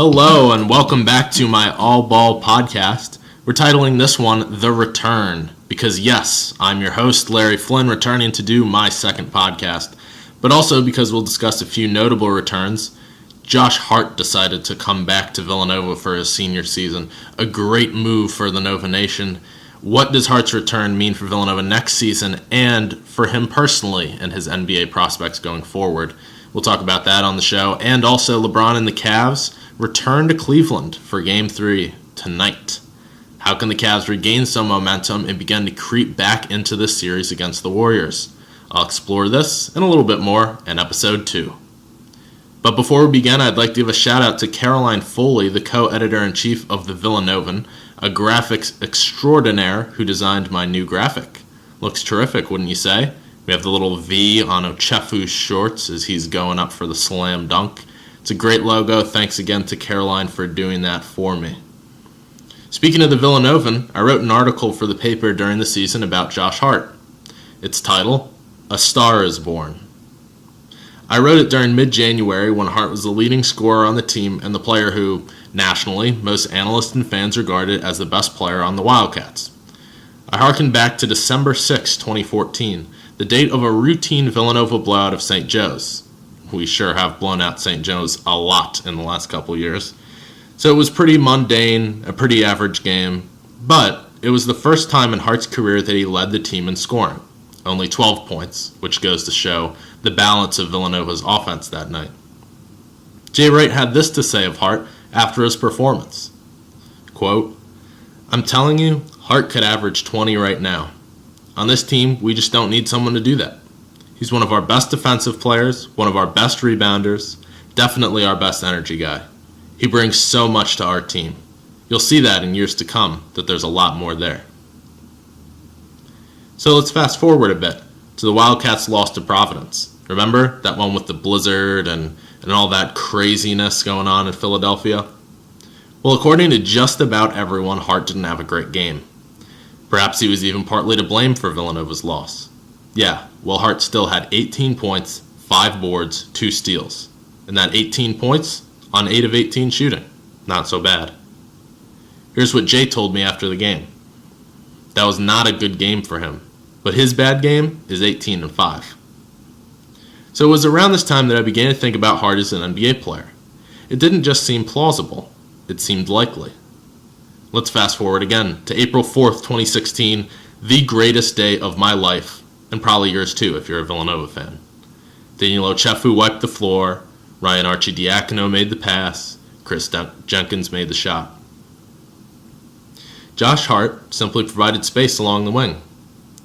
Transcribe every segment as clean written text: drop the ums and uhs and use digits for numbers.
Hello and welcome back to my All Ball podcast. We're titling this one The Return because yes, I'm your host Larry Flynn returning to do my second podcast, but also because we'll discuss a few notable returns. Josh Hart decided to come back to Villanova for his senior season, a great move for the Nova Nation. What does Hart's return mean for Villanova next season and for him personally and his NBA prospects going forward? We'll talk about that on the show, and also LeBron and the Cavs return to Cleveland for Game 3 tonight. How can the Cavs regain some momentum and begin to creep back into this series against the Warriors? I'll explore this and a little bit more in Episode 2. But before we begin, I'd like to give a shout out to Caroline Foley, the co-editor-in-chief of the Villanovan, a graphics extraordinaire who designed my new graphic. Looks terrific, wouldn't you say? We have the little V on Ochefu's shorts as he's going up for the slam dunk. It's a great logo. Thanks again to Caroline for doing that for me. Speaking of the Villanovan, I wrote an article for the paper during the season about Josh Hart. Its title, A Star is Born. I wrote it during mid-January when Hart was the leading scorer on the team and the player who, nationally, most analysts and fans regarded as the best player on the Wildcats. I harkened back to December 6, 2014, the date of a routine Villanova blowout of St. Joe's. We sure have blown out St. Joe's a lot in the last couple years. So it was pretty mundane, a pretty average game, but it was the first time in Hart's career that he led the team in scoring. Only 12 points, which goes to show the balance of Villanova's offense that night. Jay Wright had this to say of Hart after his performance. Quote, "I'm telling you, Hart could average 20 right now. On this team, we just don't need someone to do that. He's one of our best defensive players, one of our best rebounders, definitely our best energy guy. He brings so much to our team. You'll see that in years to come, that there's a lot more there." So let's fast forward a bit to the Wildcats' loss to Providence. Remember that one with the blizzard and all that craziness going on in Philadelphia? Well, according to just about everyone, Hart didn't have a great game. Perhaps he was even partly to blame for Villanova's loss. Yeah, well, Hart still had 18 points, 5 boards, 2 steals. And that 18 points on 8 of 18 shooting. Not so bad. Here's what Jay told me after the game. That was not a good game for him, but his bad game is 18 and 5. So it was around this time that I began to think about Hart as an NBA player. It didn't just seem plausible, it seemed likely. Let's fast forward again to April 4th, 2016, the greatest day of my life, and probably yours too if you're a Villanova fan. Daniel Ochefu wiped the floor, Ryan Arcidiacono made the pass, Chris Jenkins made the shot. Josh Hart simply provided space along the wing.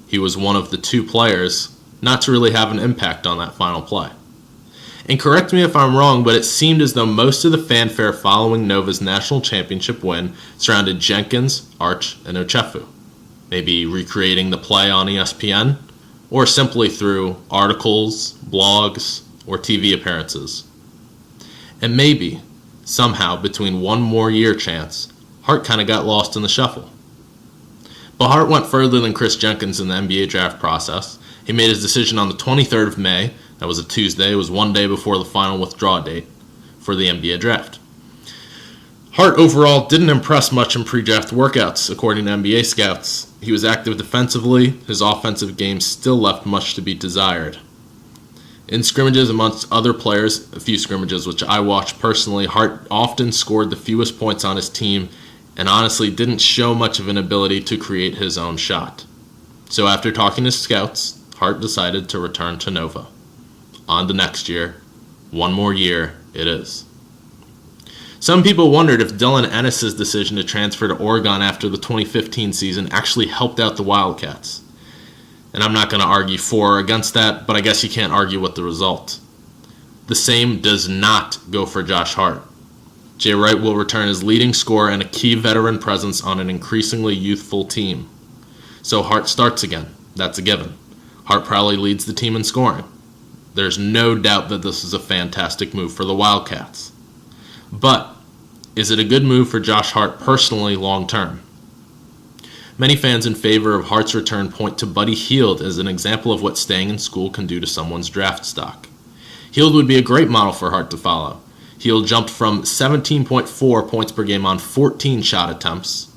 He was one of the 2 players not to really have an impact on that final play. And correct me if I'm wrong, but it seemed as though most of the fanfare following Nova's national championship win surrounded Jenkins, Arch, and Ochefu. Maybe recreating the play on ESPN, or simply through articles, blogs, or TV appearances. And maybe, somehow, between one more year chance, Hart kind of got lost in the shuffle. But Hart went further than Chris Jenkins in the NBA draft process. He made his decision on the 23rd of May. That was a Tuesday. It was one day before the final withdrawal date for the NBA draft. Hart overall didn't impress much in pre-draft workouts, according to NBA scouts. He was active defensively. His offensive game still left much to be desired. In scrimmages amongst other players, a few scrimmages which I watched personally, Hart often scored the fewest points on his team and honestly didn't show much of an ability to create his own shot. So after talking to scouts, Hart decided to return to Nova. On to next year. One more year it is. Some people wondered if Dylan Ennis's decision to transfer to Oregon after the 2015 season actually helped out the Wildcats. And I'm not going to argue for or against that, but I guess you can't argue with the result. The same does not go for Josh Hart. Jay Wright will return as leading scorer and a key veteran presence on an increasingly youthful team. So Hart starts again. That's a given. Hart probably leads the team in scoring. There's no doubt that this is a fantastic move for the Wildcats. But is it a good move for Josh Hart personally long term? Many fans in favor of Hart's return point to Buddy Hield as an example of what staying in school can do to someone's draft stock. Hield would be a great model for Hart to follow. Hield jumped from 17.4 points per game on 14 shot attempts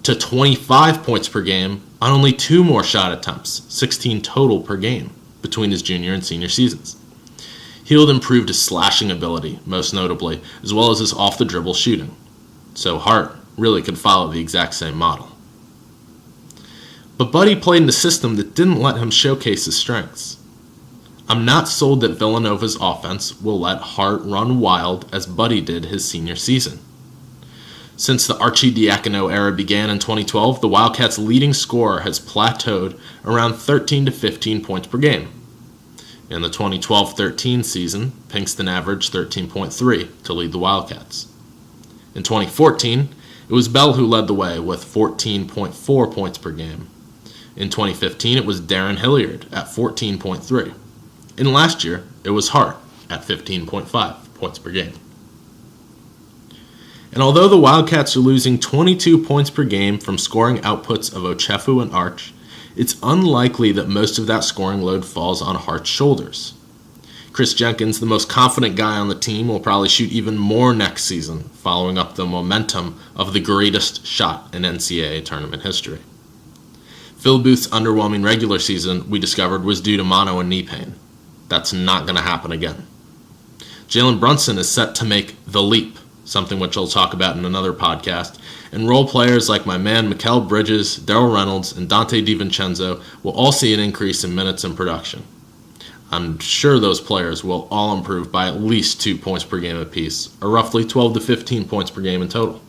to 25 points per game on only 2 more shot attempts, 16 total per game, between his junior and senior seasons. Hield improved his slashing ability, most notably, as well as his off-the-dribble shooting. So Hart really could follow the exact same model. But Buddy played in a system that didn't let him showcase his strengths. I'm not sold that Villanova's offense will let Hart run wild as Buddy did his senior season. Since the Arcidiacono era began in 2012, the Wildcats' leading scorer has plateaued around 13 to 15 points per game. In the 2012-13 season, Pinkston averaged 13.3 to lead the Wildcats. In 2014, it was Bell who led the way with 14.4 points per game. In 2015, it was Darren Hilliard at 14.3. And last year, it was Hart at 15.5 points per game. And although the Wildcats are losing 22 points per game from scoring outputs of Ochefu and Arch, it's unlikely that most of that scoring load falls on Hart's shoulders. Chris Jenkins, the most confident guy on the team, will probably shoot even more next season, following up the momentum of the greatest shot in NCAA tournament history. Phil Booth's underwhelming regular season, we discovered, was due to mono and knee pain. That's not going to happen again. Jalen Brunson is set to make the leap, something which I'll talk about in another podcast, and role players like my man Mikal Bridges, Darrell Reynolds, and Dante DiVincenzo will all see an increase in minutes and production. I'm sure those players will all improve by at least 2 points per game apiece, or roughly 12 to 15 points per game in total.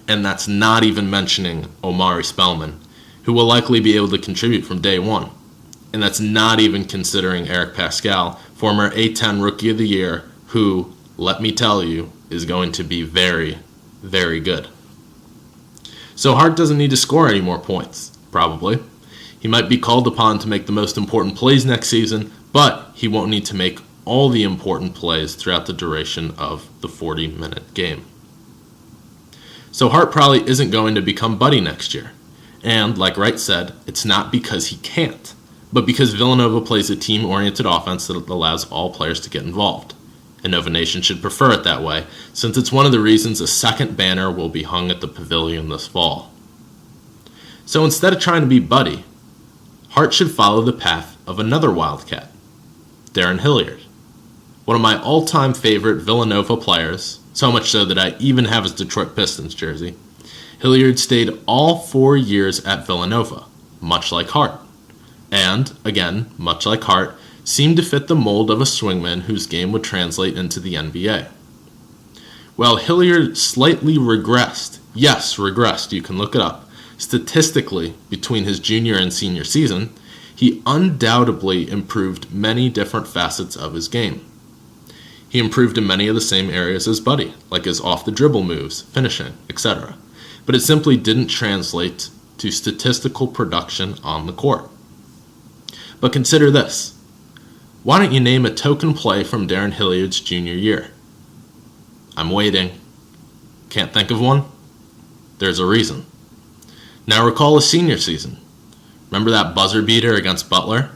And that's not even mentioning Omari Spellman, who will likely be able to contribute from day one. And that's not even considering Eric Pascal, former A10 Rookie of the Year, who, let me tell you, is going to be very, very good. So Hart doesn't need to score any more points, probably. He might be called upon to make the most important plays next season, but he won't need to make all the important plays throughout the duration of the 40-minute game. So Hart probably isn't going to become Buddy next year. And, like Wright said, it's not because he can't, but because Villanova plays a team-oriented offense that allows all players to get involved. And Nova Nation should prefer it that way, since it's one of the reasons a second banner will be hung at the Pavilion this fall. So instead of trying to be Buddy, Hart should follow the path of another Wildcat, Darren Hilliard. One of my all-time favorite Villanova players, so much so that I even have his Detroit Pistons jersey. Hilliard stayed all 4 years at Villanova, much like Hart. And, again, much like Hart, seemed to fit the mold of a swingman whose game would translate into the NBA. While Hilliard slightly regressed, yes, regressed, you can look it up, statistically between his junior and senior season, he undoubtedly improved many different facets of his game. He improved in many of the same areas as Buddy, like his off-the-dribble moves, finishing, etc. But it simply didn't translate to statistical production on the court. But consider this. Why don't you name a token play from Darren Hilliard's junior year? I'm waiting. Can't think of one? There's a reason. Now recall his senior season. Remember that buzzer beater against Butler?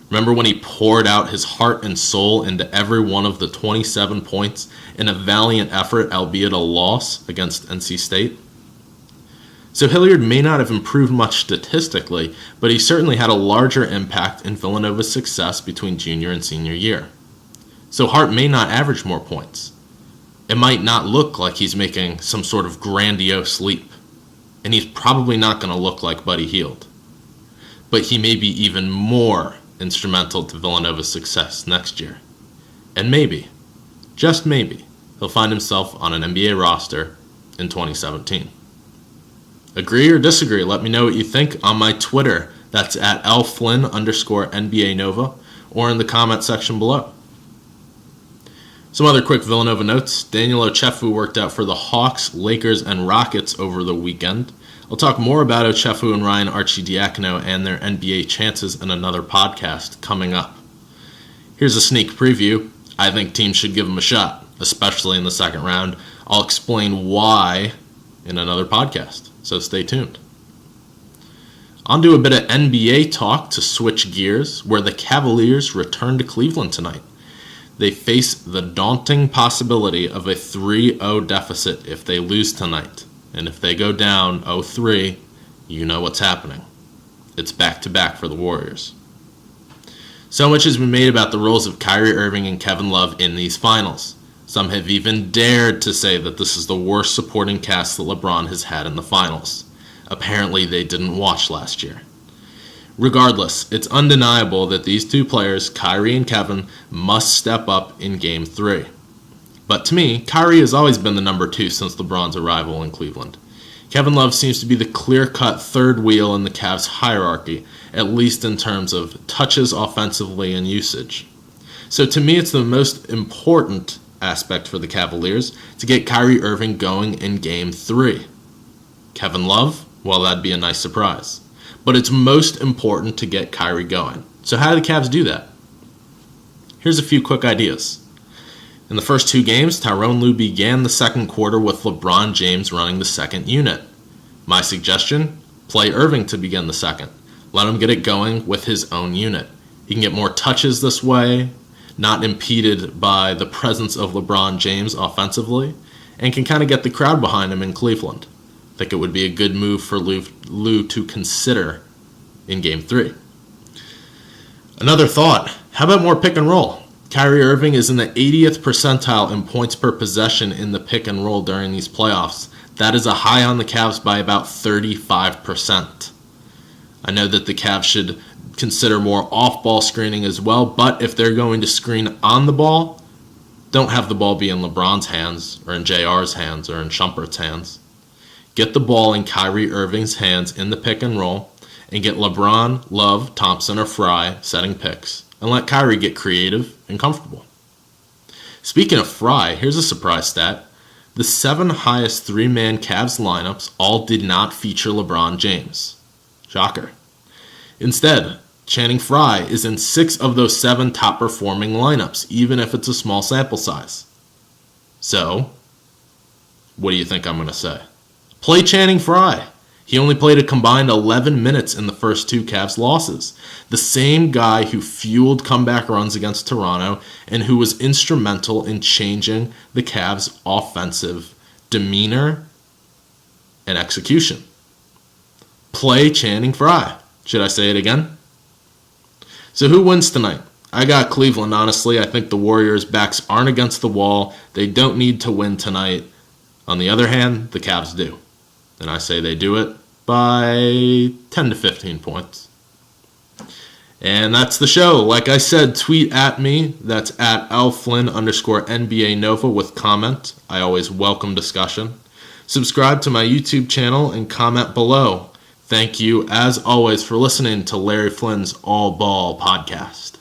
Remember when he poured out his heart and soul into every one of the 27 points in a valiant effort, albeit a loss, against NC State? So Hilliard may not have improved much statistically, but he certainly had a larger impact in Villanova's success between junior and senior year. So Hart may not average more points. It might not look like he's making some sort of grandiose leap, and he's probably not going to look like Buddy Hield. But he may be even more instrumental to Villanova's success next year. And maybe, just maybe, he'll find himself on an NBA roster in 2017. Agree or disagree? Let me know what you think on my Twitter. That's at @LFlynn_NBA Nova, or in the comment section below. Some other quick Villanova notes. Daniel Ochefu worked out for the Hawks, Lakers, and Rockets over the weekend. I'll talk more about Ochefu and Ryan Arcidiacono and their NBA chances in another podcast coming up. Here's a sneak preview. I think teams should give them a shot, especially in the second round. I'll explain why in another podcast, so stay tuned. On to a bit of NBA talk to switch gears, where the Cavaliers return to Cleveland tonight. they face the daunting possibility of a 3-0 deficit if they lose tonight. And if they go down 0-3, you know what's happening. It's back-to-back for the Warriors. So much has been made about the roles of Kyrie Irving and Kevin Love in these finals. Some have even dared to say that this is the worst supporting cast that LeBron has had in the finals. Apparently they didn't watch last year. Regardless, it's undeniable that these two players, Kyrie and Kevin, must step up in Game 3. But to me, Kyrie has always been the number 2 since LeBron's arrival in Cleveland. Kevin Love seems to be the clear-cut third wheel in the Cavs hierarchy, at least in terms of touches offensively and usage. So to me, it's the most important aspect for the Cavaliers to get Kyrie Irving going in Game 3. Kevin Love, well, that'd be a nice surprise. But it's most important to get Kyrie going. So how do the Cavs do that? Here's a few quick ideas. In the first 2 games, Tyronn Lue began the second quarter with LeBron James running the second unit. My suggestion, play Irving to begin the second. Let him get it going with his own unit. He can get more touches this way, not impeded by the presence of LeBron James offensively, and can kind of get the crowd behind him in Cleveland. I think it would be a good move for Lue to consider in Game 3. Another thought, how about more pick and roll? Kyrie Irving is in the 80th percentile in points per possession in the pick and roll during these playoffs. That is a high on the Cavs by about 35%. I know that the Cavs should consider more off-ball screening as well, but if they're going to screen on the ball, don't have the ball be in LeBron's hands or in JR's hands or in Shumpert's hands. Get the ball in Kyrie Irving's hands in the pick and roll and get LeBron, Love, Thompson, or Fry setting picks. And let Kyrie get creative and comfortable. Speaking of Fry, here's a surprise stat. The 7 highest 3-man Cavs lineups all did not feature LeBron James. Shocker. Instead, Channing Frye is in 6 of those 7 top-performing lineups, even if it's a small sample size. So, what do you think I'm going to say? Play Channing Frye. He only played a combined 11 minutes in the first 2 Cavs losses. The same guy who fueled comeback runs against Toronto and who was instrumental in changing the Cavs' offensive demeanor and execution. Play Channing Frye. Should I say it again? So who wins tonight? I got Cleveland, honestly. I think the Warriors' backs aren't against the wall. They don't need to win tonight. On the other hand, the Cavs do. And I say they do it by 10 to 15 points. And that's the show. Like I said, tweet at me. That's at @LFlynn_NBA Nova with comment. I always welcome discussion. Subscribe to my YouTube channel and comment below. Thank you, as always, for listening to Larry Flynn's All Ball podcast.